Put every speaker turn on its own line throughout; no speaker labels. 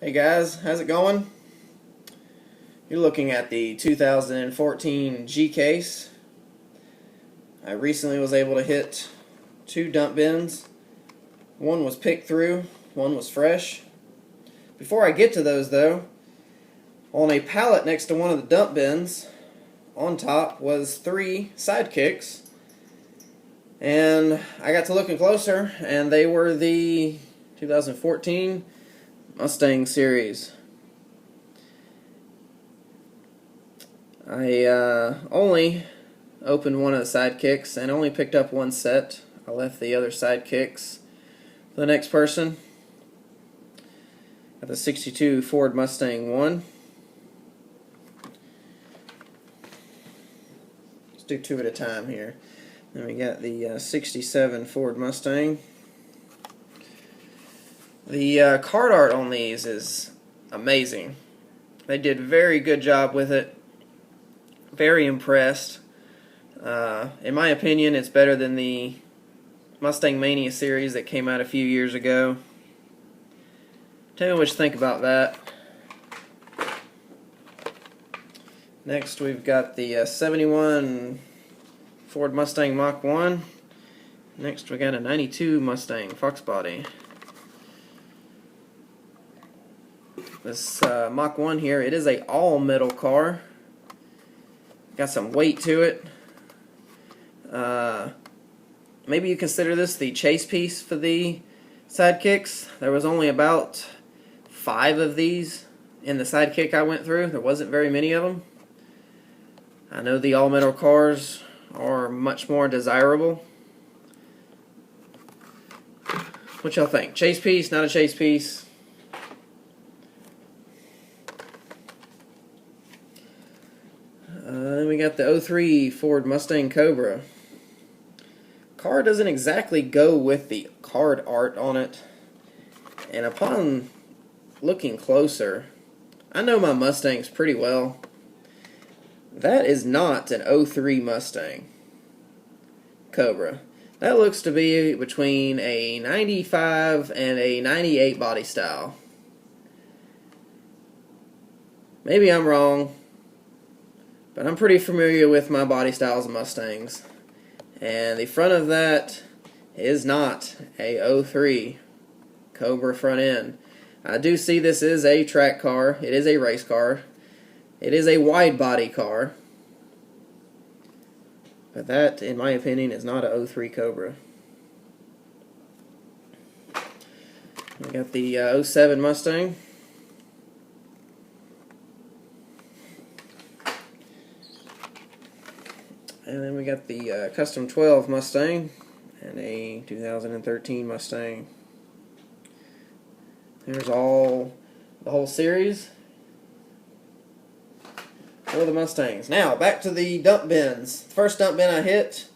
Hey guys, how's it going? You're looking at the 2014 G case. I recently was able to hit two dump bins. One was picked through, one was fresh. Before I get to those though, on a pallet next to one of the dump bins, on top was three sidekicks. And I got to looking closer, and they were the 2014 Mustang series. I only opened one of the sidekicks and only picked up one set. I left the other sidekicks for the next person. Got the 62 Ford Mustang 1. Let's do two at a time here. Then we got the 67 Ford Mustang. The card art on these is amazing. They did a very good job with it. Very impressed. In my opinion, it's better than the Mustang Mania series that came out a few years ago. Tell me what you think about that. Next, we've got the 71 Ford Mustang Mach 1. Next, we got a 92 Mustang Fox Body. This Mach 1 here, it is a all-metal car. Got some weight to it. Maybe you consider this the chase piece for the sidekicks. There was only about 5 of these in the sidekick I went through. There wasn't very many of them. I know the all-metal cars are much more desirable. What y'all think? Chase piece, not a chase piece? Then we got the 03 Ford Mustang Cobra. Car doesn't exactly go with the card art on it. And upon looking closer, I know my Mustangs pretty well. That is not an 03 Mustang Cobra. That looks to be between a 95 and a 98 body style. Maybe I'm wrong, but I'm pretty familiar with my body styles of Mustangs. And the front of that is not a 03 Cobra front end. I do see this is a track car. It is a race car. It is a wide body car. But that, in my opinion, is not a 03 Cobra. We got the 07 Mustang. And then we got the Custom 12 Mustang and a 2013 Mustang. There's the whole series for the Mustangs. Now, back to the dump bins. The first dump bin I hit,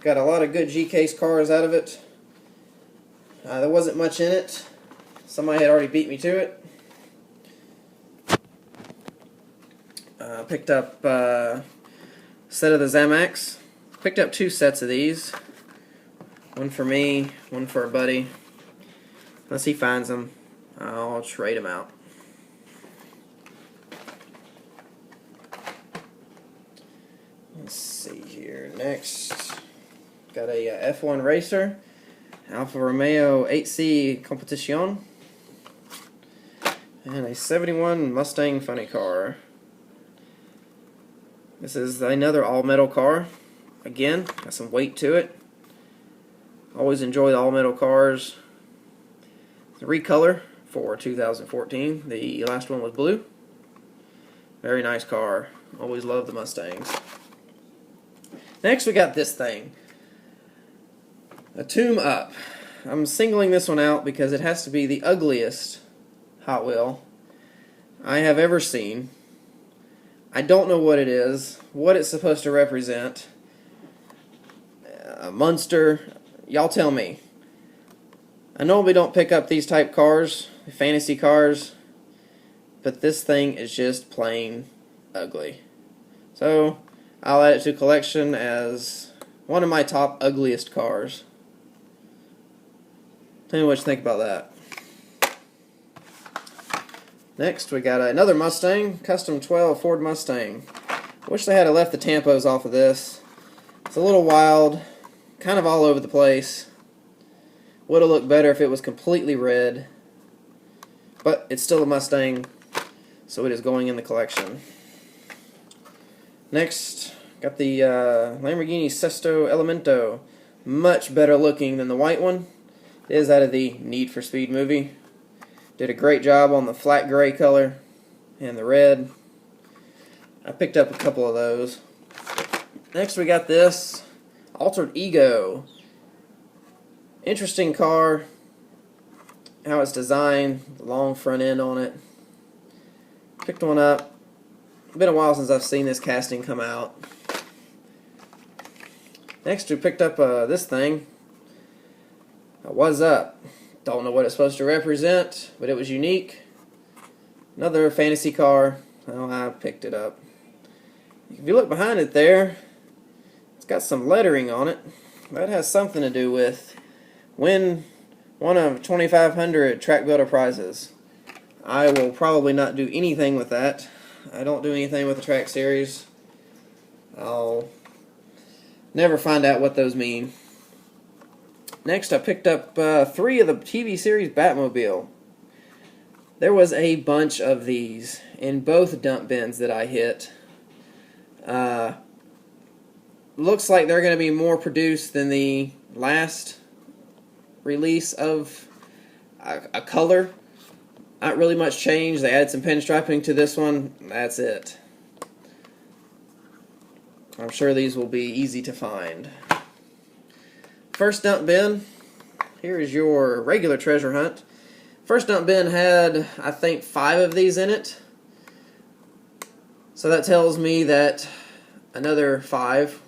got a lot of good G-Case cars out of it. There wasn't much in it. Somebody had already beat me to it. Picked up set of the Zamax. Picked up 2 sets of these. One for me, one for a buddy. Unless he finds them, I'll trade them out. Let's see here. Next, got a F1 Racer, Alfa Romeo 8C Competition, and a 71 Mustang Funny Car. This is another all-metal car. Again, got some weight to it. Always enjoy the all-metal cars. The recolor for 2014. The last one was blue. Very nice car. Always love the Mustangs. Next we got this thing. A Tune Up. I'm singling this one out because it has to be the ugliest Hot Wheel I have ever seen. I don't know what it is, what it's supposed to represent. A monster, y'all tell me. I normally don't pick up these type cars, fantasy cars, but this thing is just plain ugly. So, I'll add it to collection as one of my top ugliest cars. Tell me what you think about that. Next, we got another Mustang, Custom 12 Ford Mustang. Wish they had left the tampos off of this. It's a little wild, kind of all over the place. Would have looked better if it was completely red. But it's still a Mustang, so it is going in the collection. Next, got the Lamborghini Sesto Elemento. Much better looking than the white one. It is out of the Need for Speed movie. Did a great job on the flat gray color and the red. I picked up a couple of those. Next we got this Altered Ego. Interesting car. How it's designed, the long front end on it. Picked one up. Been a while since I've seen this casting come out. Next we picked up this thing. What's Up? Don't know what it's supposed to represent, but it was unique. Another fantasy car. Well, I picked it up. If you look behind it there, it's got some lettering on it. That has something to do with win one of 2,500 track builder prizes. I will probably not do anything with that. I don't do anything with the track series. I'll never find out what those mean. Next, I picked up 3 of the TV series Batmobile. There was a bunch of these in both dump bins that I hit. Looks like they're going to be more produced than the last release of a color. Not really much change. They added some pinstriping to this one. That's it. I'm sure these will be easy to find. First dump bin. Here is your regular treasure hunt. First dump bin had, I think, 5 of these in it. So that tells me that another 5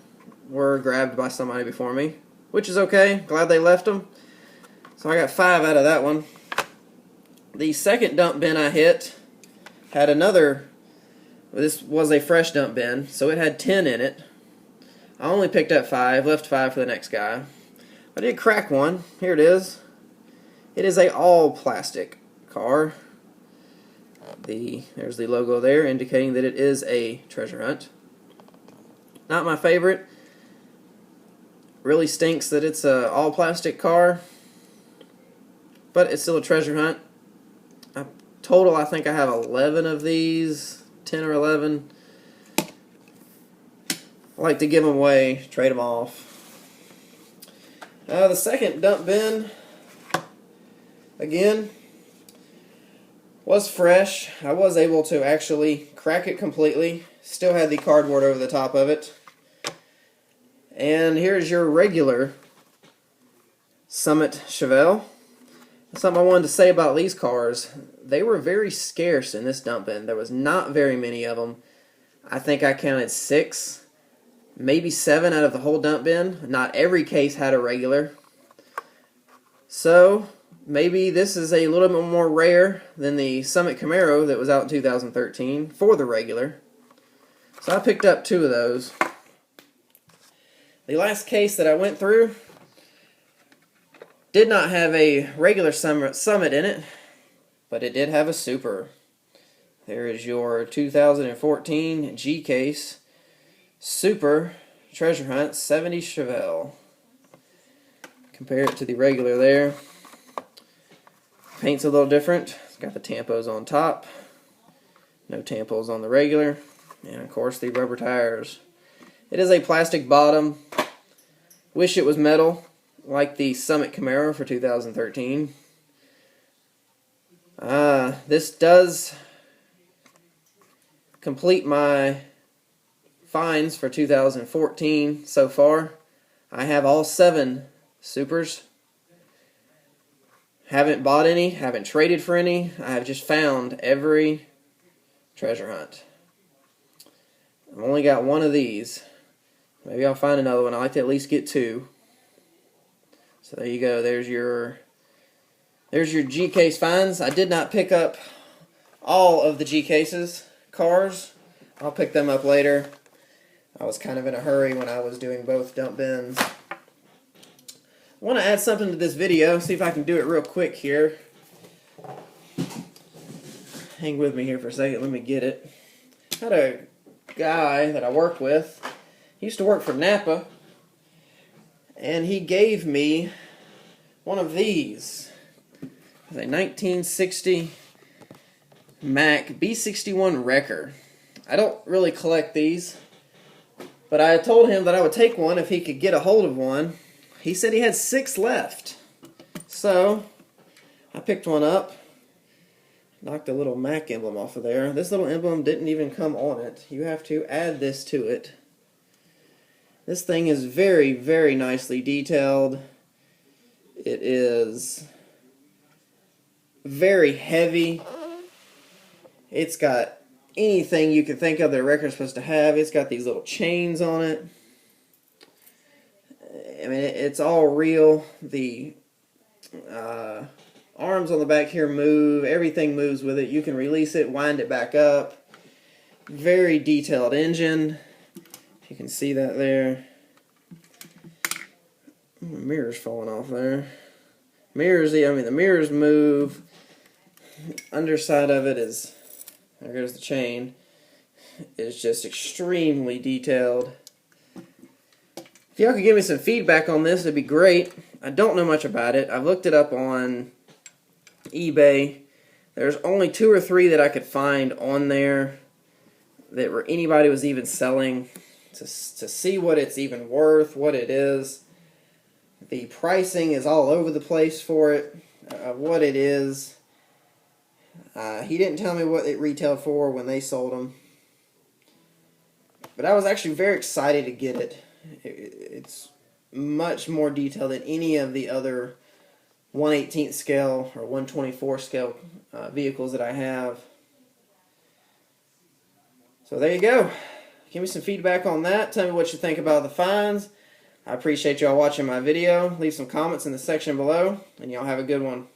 were grabbed by somebody before me, which is okay. Glad they left them. So I got 5 out of that one. The second dump bin I hit had another. This was a fresh dump bin, so it had 10 in it. I only picked up 5, left 5 for the next guy. I did crack one. Here it is. It is a all plastic car. There's the logo there indicating that it is a treasure hunt. Not my favorite. Really stinks that it's a all plastic car, but it's still a treasure hunt. Total, I think I have 11 of these, 10 or 11. I like to give them away, trade them off. The second dump bin, again, was fresh. I was able to actually crack it completely. Still had the cardboard over the top of it. And here's your regular Summit Chevelle. Something I wanted to say about these cars. They were very scarce in this dump bin. There was not very many of them. I think I counted 6. Maybe 7 out of the whole dump bin. Not every case had a regular. So, maybe this is a little bit more rare than the Summit Camaro that was out in 2013 for the regular. So I picked up 2 of those. The last case that I went through did not have a regular Summit in it, but it did have a Super. There is your 2014 G case. Super Treasure Hunt 70 Chevelle. Compare it to the regular there. Paint's a little different. It's got the tampos on top. No tampos on the regular. And of course the rubber tires. It is a plastic bottom. Wish it was metal like the Summit Camaro for 2013. This does complete my finds for 2014 so far. I have all 7 Supers. Haven't bought any, haven't traded for any. I have just found every treasure hunt. I've only got 1 of these. Maybe I'll find another one. I like to at least get 2. So there you go. There's your G case finds. I did not pick up all of the G cases cars. I'll pick them up later. I was kind of in a hurry when I was doing both dump bins. I want to add something to this video, see if I can do it real quick here. hang with me here for a second. Let me get it. I had a guy that I worked with. He used to work for Napa, and he gave me one of these. It's a 1960 Mack B61 Wrecker. I don't really collect these, but I told him that I would take one if he could get a hold of one. He said he had 6 left. So I picked one up, knocked a little Mack emblem off of there. This little emblem didn't even come on it. You have to add this to it. This thing is very, very nicely detailed. It is very heavy. It's got anything you can think of that a Wrecker's supposed to have. It's got these little chains on it. I mean, it's all real. The arms on the back here move. Everything moves with it. You can release it, wind it back up. Very detailed engine. You can see that there. The mirror's falling off there. Mirrors, I mean, the mirrors move. Underside of it is, there goes the chain, is just extremely detailed. If y'all could give me some feedback on this, it'd be great. I don't know much about it. I've looked it up on eBay. There's only 2 or 3 that I could find on there that were anybody was even selling to see what it's even worth, what it is. The pricing is all over the place for it, what it is. He didn't tell me what it retailed for when they sold them. But I was actually very excited to get it. It's much more detailed than any of the other 1/18 scale or 1/24 scale vehicles that I have. So there you go. Give me some feedback on that. Tell me what you think about the finds. I appreciate y'all watching my video. Leave some comments in the section below, and y'all have a good one.